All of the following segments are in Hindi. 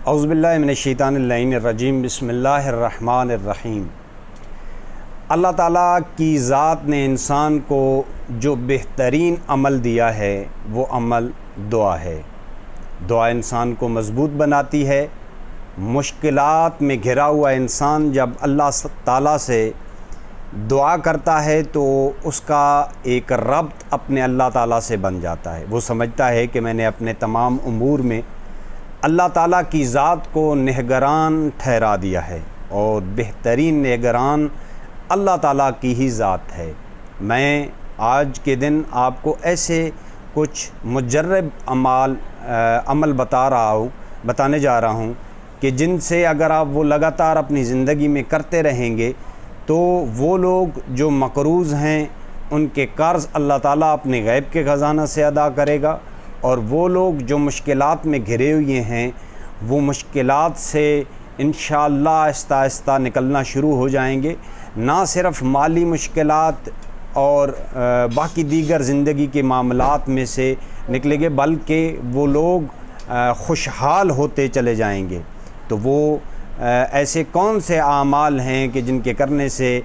औज़ुबिल्लाहि मिनश्शैतानिर्रजीम बिस्मिल्लाहिर्रहमानिर्रहीम। अल्लाह ताला की ज़ात ने इंसान को जो बेहतरीन अमल दिया है वो अमल दुआ है। दुआ इंसान को मज़बूत बनाती है। मुश्किलात में घिरा हुआ इंसान जब अल्लाह ताला से दुआ करता है तो उसका एक रब्त अपने अल्लाह ताला से बन जाता है। वो समझता है कि मैंने अपने तमाम उमूर में अल्लाह ताला की ज़ात को निगरान ठहरा दिया है और बेहतरीन निगरान अल्लाह ताला की ही ज़ात है। मैं आज के दिन आपको ऐसे कुछ मुजर्रब अमल बताने जा रहा हूँ कि जिनसे अगर आप वो लगातार अपनी ज़िंदगी में करते रहेंगे तो वो लोग जो मकरूज़ हैं उनके कर्ज़ अल्लाह ताला अपने गैब के ख़ज़ाना से अदा करेगा, और वो लोग जो मुश्किलात में घिरे हुए हैं वो मुश्किलात से इंशाअल्लाह आहिस्ता आहिस्ता निकलना शुरू हो जाएंगे। ना सिर्फ़ माली मुश्किलात और बाकी दीगर ज़िंदगी के मामलात में से निकलेंगे, बल्कि वो लोग खुशहाल होते चले जाएंगे। तो वो ऐसे कौन से आमाल हैं कि जिनके करने से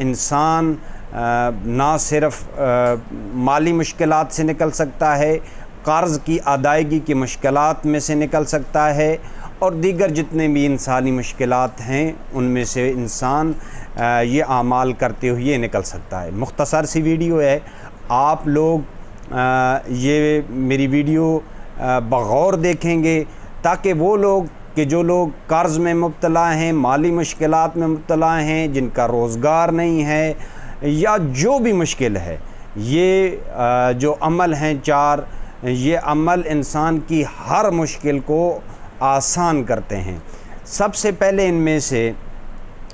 इंसान ना सिर्फ़ माली मुश्किलात से निकल सकता है, कर्ज़ की अदायगी की मुश्किलात में से निकल सकता है, और दीगर जितने भी इंसानी मुश्किलात हैं उनमें से इंसान ये आमाल करते हुए निकल सकता है। मुख्तसर सी वीडियो है, आप लोग ये मेरी वीडियो बग़ौर देखेंगे ताकि वो लोग कि जो लोग कर्ज़ में मुब्तला हैं, माली मुश्किलात में मुब्तला हैं, जिनका रोज़गार नहीं है या जो भी मुश्किल है, ये जो अमल हैं चार, ये अमल इंसान की हर मुश्किल को आसान करते हैं। सबसे पहले इनमें से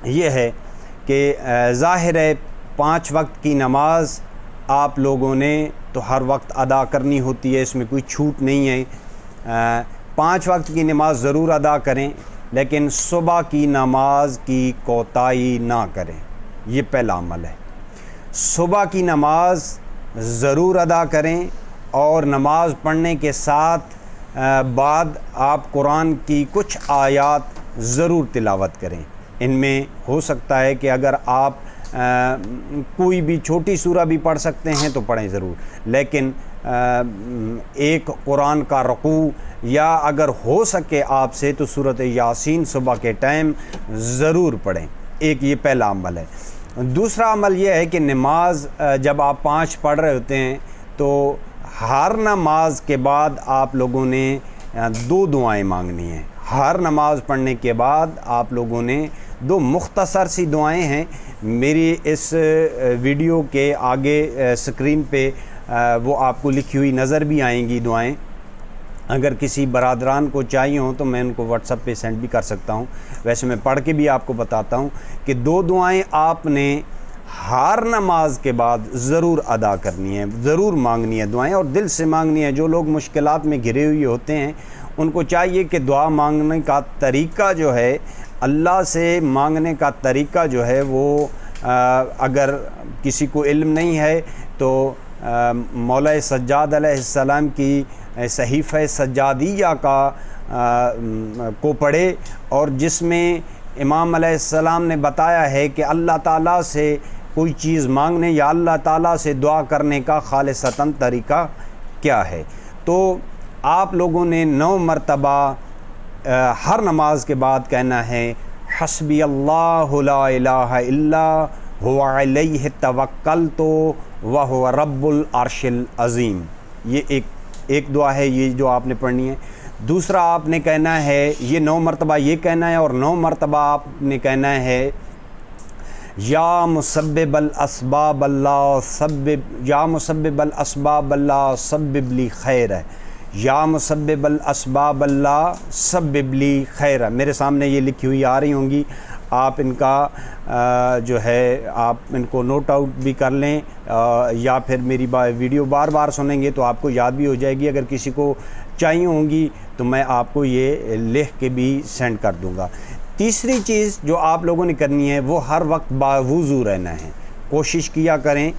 ये है कि ज़ाहिर है 5 वक्त की नमाज आप लोगों ने तो हर वक्त अदा करनी होती है, इसमें कोई छूट नहीं है। 5 वक्त की नमाज ज़रूर अदा करें, लेकिन सुबह की नमाज की कोताही ना करें। ये पहला अमल है। सुबह की नमाज ज़रूर अदा करें और नमाज पढ़ने के साथ बाद आप कुरान की कुछ आयात ज़रूर तिलावत करें। इनमें हो सकता है कि अगर आप कोई भी छोटी सूरा भी पढ़ सकते हैं तो पढ़ें ज़रूर, लेकिन एक कुरान का रुकू या अगर हो सके आपसे तो सूरत यासीन सुबह के टाइम ज़रूर पढ़ें। एक ये पहला अमल है। दूसरा अमल यह है कि नमाज जब आप 5 पढ़ रहे होते हैं तो हर नमाज के बाद आप लोगों ने 2 दुआएं मांगनी हैं। हर नमाज पढ़ने के बाद आप लोगों ने 2 मुख्तसर सी दुआएं हैं, मेरी इस वीडियो के आगे स्क्रीन पे वो आपको लिखी हुई नज़र भी आएंगी दुआएं। अगर किसी बरादरान को चाहिए हो तो मैं उनको व्हाट्सएप पे सेंड भी कर सकता हूँ। वैसे मैं पढ़ के भी आपको बताता हूँ कि 2 दुआएं आपने हर नमाज के बाद ज़रूर अदा करनी है, ज़रूर मांगनी है दुआएं, और दिल से मांगनी है। जो लोग मुश्किलात में घिरे हुए होते हैं उनको चाहिए कि दुआ मांगने का तरीक़ा जो है, अल्लाह से मांगने का तरीक़ा जो है वो अगर किसी को इल्म नहीं है तो मौला सज्जाद अलैहिस्सलाम की सहीफ़े सज्जादिया को पढ़े, और जिसमें इमाम अलैहिस्सलाम ने बताया है कि अल्लाह ताला से कोई चीज़ मांगने या अल्लाह ताला से दुआ करने का खालिसतन तरीक़ा क्या है। तो आप लोगों ने 9 मरतबा हर नमाज के बाद कहना है, हस्बी अल्लाहु ला इलाहा इल्ला हुवा अलैहि तवक्कलतु व हुवा रब्बुल अर्शिल अज़ीम। ये एक दुआ है, ये जो आपने पढ़नी है। दूसरा आपने कहना है, ये 9 मरतबा ये कहना है, और 9 मरतबा आपने कहना है, या मुसब्बिबल अस्बाब अल्लाह सब्बिबली खैर है, या मुसब्बिबल अस्बाब अल्लाह सब्बिबली खैर। मेरे सामने ये लिखी हुई आ रही होंगी, आप इनका जो है आप इनको नोट आउट भी कर लें, या फिर मेरी वीडियो बार बार सुनेंगे तो आपको याद भी हो जाएगी। अगर किसी को चाहिए होंगी तो मैं आपको ये लिख के भी सेंड कर दूंगा। तीसरी चीज़ जो आप लोगों ने करनी है वो हर वक्त बावुज़ू रहना है। कोशिश किया करें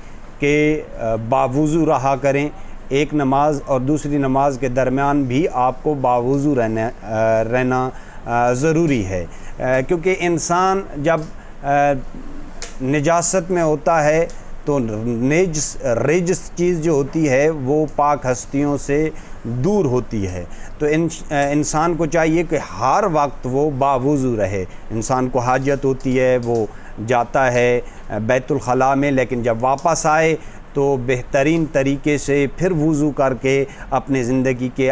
कि बावुज़ू रहा करें, एक नमाज और दूसरी नमाज के दरमियान भी आपको बावुज़ू रहना ज़रूरी है, क्योंकि इंसान जब निजासत में होता है तो रेजिस चीज़ जो होती है वो पाक हस्तियों से दूर होती है। तो इंसान को चाहिए कि हर वक्त वो बावुज़ू रहे। इंसान को हाजत होती है, वो जाता है बैतुल खला में, लेकिन जब वापस आए तो बेहतरीन तरीके से फिर वुज़ू करके अपने ज़िंदगी के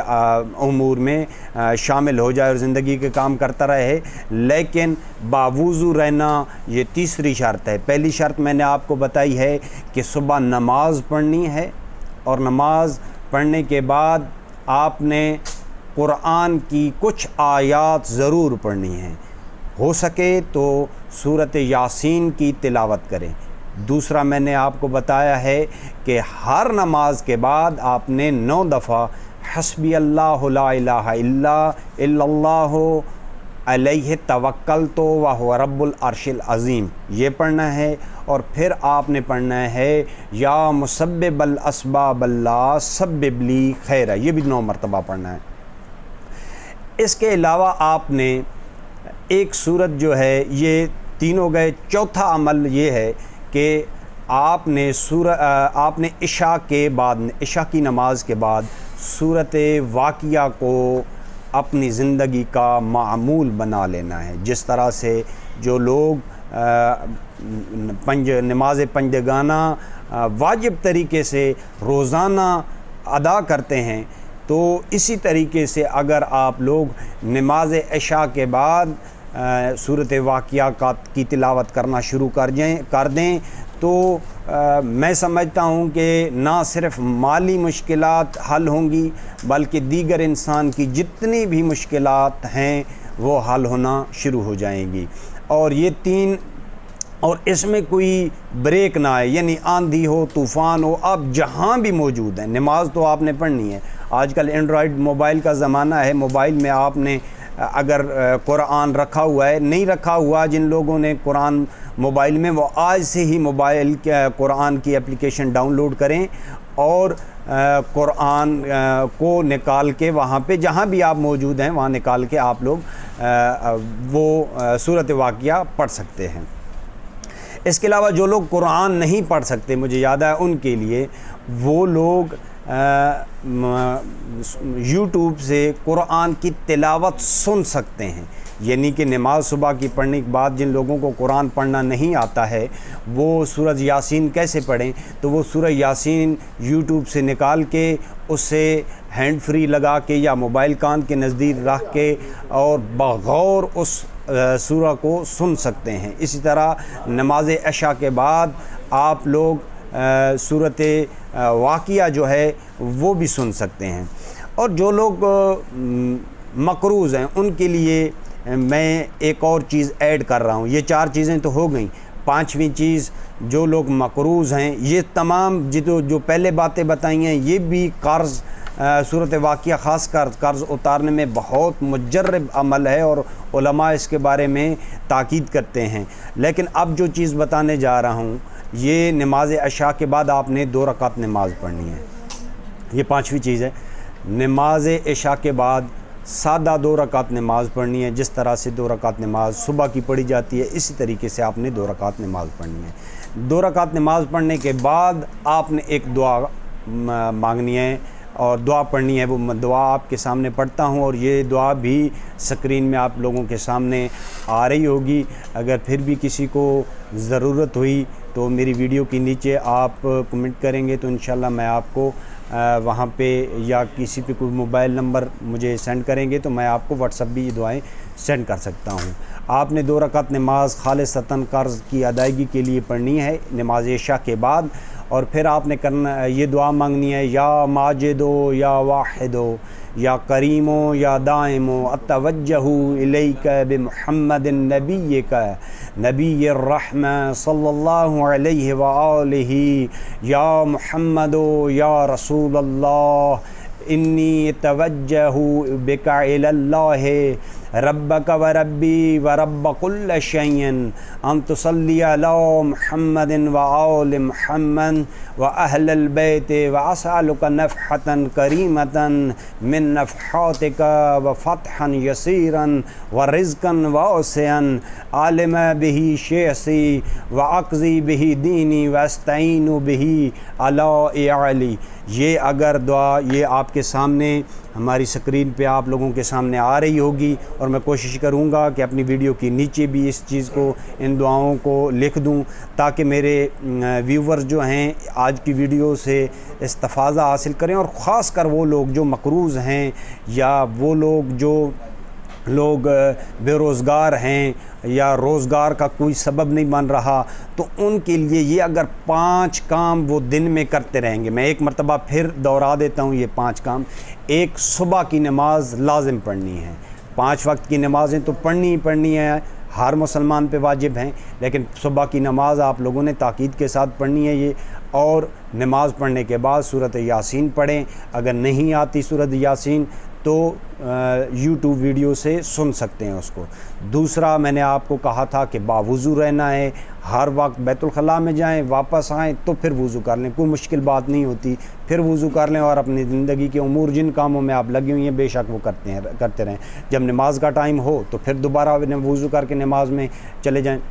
उमूर में शामिल हो जाए और ज़िंदगी के काम करता रहे। लेकिन बावुज़ू रहना ये तीसरी शर्त है। पहली शर्त मैंने आपको बताई है कि सुबह नमाज़ पढ़नी है, और नमाज़ पढ़ने के बाद आपने कुरान की कुछ आयात ज़रूर पढ़नी है। हो सके तो सूरत यासीन की तिलावत करें। दूसरा मैंने आपको बताया है कि हर नमाज के बाद आपने 9 दफ़ा हस्बी अल्लाहु ला इलाहा इल्लल्लाहु अलैहि तवक्कलतु व हुवा रब्बुल अर्शिल अज़ीम ये पढ़ना है। और फिर आपने पढ़ना है या मुसब्बिबल अस्बाबल्ला सब्बिबली खैरा, ये भी 9 मरतबा पढ़ना है। इसके अलावा आपने एक सूरत जो है, ये तीनों गए। चौथा अमल ये है कि आपने इशा के बाद, इशा की नमाज के बाद सूरत वाक़िया को अपनी ज़िंदगी का मामूल बना लेना है। जिस तरह से जो लोग नमाज पंजगाना वाजिब तरीके से रोज़ाना अदा करते हैं, तो इसी तरीके से अगर आप लोग नमाज इशा के बाद सूरत वाक़िया की तिलावत करना शुरू कर दें तो मैं समझता हूँ कि ना सिर्फ़ माली मुश्किलात हल होंगी, बल्कि दीगर इंसान की जितनी भी मुश्किलात हैं वो हल होना शुरू हो जाएंगी। और ये 3, और इसमें कोई ब्रेक ना आए, यानी आंधी हो, तूफ़ान हो, आप जहाँ भी मौजूद हैं नमाज तो आपने पढ़नी है। आजकल एंड्रॉयड मोबाइल का ज़माना है। मोबाइल में आपने अगर कुरान रखा हुआ है, नहीं रखा हुआ जिन लोगों ने कुरान मोबाइल में, वो आज से ही मोबाइल कुरान की एप्लीकेशन डाउनलोड करें और कुरान को निकाल के वहाँ पे जहाँ भी आप मौजूद हैं वहाँ निकाल के आप लोग वो सूरत वाक़िया पढ़ सकते हैं। इसके अलावा जो लोग कुरान नहीं पढ़ सकते, मुझे याद है उनके लिए वो लोग यूट्यूब से कुरान की तिलावत सुन सकते हैं। यानी कि नमाज सुबह की पढ़ने के बाद जिन लोगों को कुरान पढ़ना नहीं आता है वो सूरह यासीन कैसे पढ़ें, तो वो सूरह यासीन यूट्यूब से निकाल के उससे हैंड फ्री लगा के या मोबाइल कान के नज़दीक रख के और बग़ौर उस सूरह को सुन सकते हैं। इसी तरह नमाज इशा के बाद आप लोग सूरत वाक़िया जो है वो भी सुन सकते हैं। और जो लोग मकरूज़ हैं उनके लिए मैं एक और चीज़ ऐड कर रहा हूँ। ये 4 चीज़ें तो हो गई। 5वीं चीज़, जो लोग मकरूज़ हैं, ये तमाम जो पहले बातें बताई हैं ये भी कर्ज़ सूरत वाक़िया ख़ास कर कर्ज़ उतारने में बहुत मुजर्रब अमल है और उलमा इसके बारे में ताकीद करते हैं। लेकिन अब जो चीज़ बताने जा रहा हूँ ये नमाज इशा के बाद आपने 2 रकात नमाज़ पढ़नी है। ये 5वीं चीज़ है। नमाज इशा के बाद सादा 2 रकात नमाज़ पढ़नी है। जिस तरह से 2 रकात नमाज सुबह की पढ़ी जाती है इसी तरीके से आपने 2 रकात नमाज़ पढ़नी है। 2 रकात नमाज़ पढ़ने के बाद आपने एक दुआ मांगनी है और दुआ पढ़नी है। वो दुआ आपके सामने पढ़ता हूँ और ये दुआ भी स्क्रीन में आप लोगों के सामने आ रही होगी। अगर फिर भी किसी को ज़रूरत हुई तो मेरी वीडियो के नीचे आप कमेंट करेंगे तो इंशाल्लाह मैं आपको वहाँ पे, या किसी पे कोई मोबाइल नंबर मुझे सेंड करेंगे तो मैं आपको व्हाट्सएप भी ये दुआएं सेंड कर सकता हूँ। आपने 2 रकात नमाज खालिसतन कर्ज़ की अदायगी के लिए पढ़नी है नमाज इशा के बाद। और फिर आपने करना ये दुआ मांगनी है, या माजिदो या वाहिदो या करीमो या दाइमो अतवज्जहु इलैका बिमुहम्मदिन नबिय्यका नबिय्यर रहमा सल्लल्लाहु अलैहि व आलिहि या मुहम्मदो या रसूलल्लाह इन्नी तवज्जहु बिका इलल्लाह रब्बक व रब्बी व रब्ब कुल्ल शैइन अन तुसल्ली अला मुहम्मदिन व आल मुहम्मद व अहलल बैत व असअलुका नफ़हतन करीमतन मिन नफ़हातिका व फ़तहन यसीरन व रिज़्क़न वासिअन आलिम बिही शेसी व अक़ज़ी बिही दीनी व अस्तईनु बिही अला अली। ये अगर दुआ ये आपके सामने हमारी स्क्रीन पे आप लोगों के सामने आ रही होगी, और मैं कोशिश करूँगा कि अपनी वीडियो के नीचे भी इस चीज़ को, इन दुआओं को लिख दूँ, ताकि मेरे व्यूवर्स जो हैं आज की वीडियो से इस्तिफ़ादा हासिल करें, और ख़ास कर वो लोग जो मकरूज़ हैं या वो लोग बेरोज़गार हैं या रोज़गार का कोई सबब नहीं बन रहा, तो उनके लिए ये अगर 5 काम वो दिन में करते रहेंगे। मैं एक मरतबा फिर दोहरा देता हूँ ये 5 काम। एक, सुबह की नमाज लाजिम पढ़नी है। 5 वक्त की नमाज़ें तो पढ़नी ही पढ़नी है, हर मुसलमान पे वाजिब हैं, लेकिन सुबह की नमाज आप लोगों ने ताकीद के साथ पढ़नी है ये। और नमाज़ पढ़ने के बाद सूरत यासीन पढ़ें। अगर नहीं आती सूरत यासीन तो यूट्यूब वीडियो से सुन सकते हैं उसको। दूसरा, मैंने आपको कहा था कि बावुज़ू रहना है, हर वक्त बैतुल खला में जाएं, वापस आएँ तो फिर वुज़ू कर लें, कोई मुश्किल बात नहीं होती, फिर वुज़ू कर लें और अपनी ज़िंदगी के उमूर जिन कामों में आप लगी हुई हैं बेशक वो करते रहें। जब नमाज का टाइम हो तो फिर दोबारा वुज़ू करके नमाज में चले जाएँ।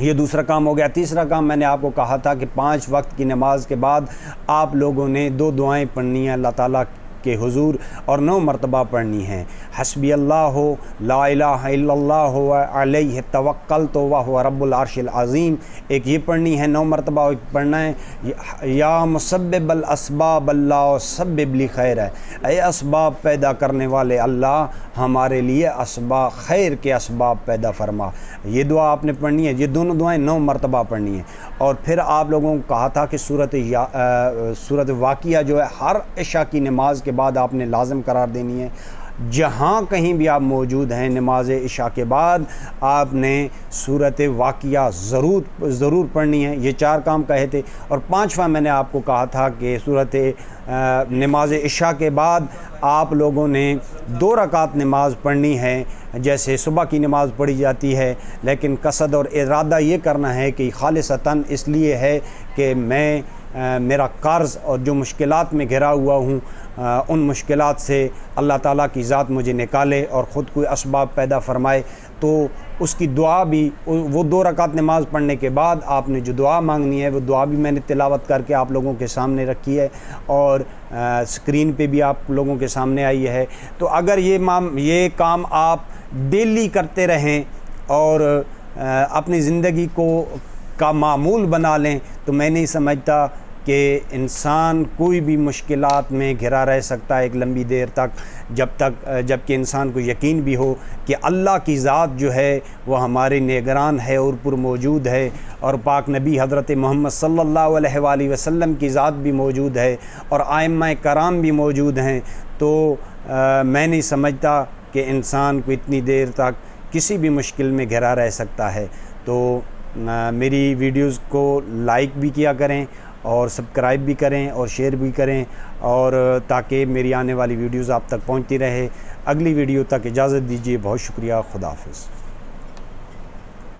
ये दूसरा काम हो गया। तीसरा काम, मैंने आपको कहा था कि 5 वक्त की नमाज के बाद आप लोगों ने 2 दुआएं पढ़नी हैं अल्लाह ताला के हुजूर, और 9 मरतबा पढ़नी है। हस्बी अल्लाह ला इलाहा इल्लल्लाह अलैहि तवक्कलतु व हुवा रब्बुल अर्शिल अज़ीम, एक ये पढ़नी है 9 मरतबा पढ़ना है। या मुसब्बिबल अस्बाब अल्लाह सब्बिब ली खैर है, ऐ असबाब पैदा करने वाले अल्लाह हमारे लिए असबाब खैर के असबाब पैदा फरमा। ये दुआ आपने पढ़नी है। ये दोनों दुआएं 9 मरतबा पढ़नी है। और फिर आप लोगों को कहा था कि सूरत वाक़िया जो है हर इशा की नमाज के बाद आपने लाज़िम करार देनी है। जहाँ कहीं भी आप मौजूद हैं नमाज इशा के बाद आपने सूरत वाक़िया ज़रूर पढ़नी है। ये 4 काम कहे थे। और 5वां मैंने आपको कहा था कि सूरत नमाज इशा के बाद आप लोगों ने 2 रकात नमाज पढ़नी है। जैसे सुबह की नमाज पढ़ी जाती है, लेकिन कसद और इरादा ये करना है कि खालिसतन इसलिए है कि मैं मेरा कर्ज़ और जो मुश्किलात में घिरा हुआ हूँ उन मुश्किलात से अल्लाह ताला की ज़ात मुझे निकाले और ख़ुद कोई असबाब पैदा फ़रमाए। तो उसकी दुआ भी, वो 2 रकात नमाज़ पढ़ने के बाद आपने जो दुआ मांगनी है वो दुआ भी मैंने तिलावत करके आप लोगों के सामने रखी है और स्क्रीन पे भी आप लोगों के सामने आई है। तो अगर ये काम आप डेली करते रहें और अपनी ज़िंदगी का मामूल बना लें, तो मैं नहीं समझता कि इंसान कोई भी मुश्किलात में घिरा रह सकता है एक लंबी देर तक, जबकि इंसान को यकीन भी हो कि अल्लाह की ज़ात जो है वो हमारे निगरान है और पुर मौजूद है, और पाक नबी हज़रत मोहम्मद सल्लल्लाहु अलैहि वसल्लम की ज़ात भी मौजूद है और आइम्मा कराम भी मौजूद हैं। तो मैं नहीं समझता कि इंसान को इतनी देर तक किसी भी मुश्किल में घिरा रह सकता है। तो मेरी वीडियोज़ को लाइक भी किया करें और सब्सक्राइब भी करें और शेयर भी करें, और ताकि मेरी आने वाली वीडियोज़ आप तक पहुंचती रहे। अगली वीडियो तक इजाज़त दीजिए। बहुत शुक्रिया। खुदा हाफ़िज़।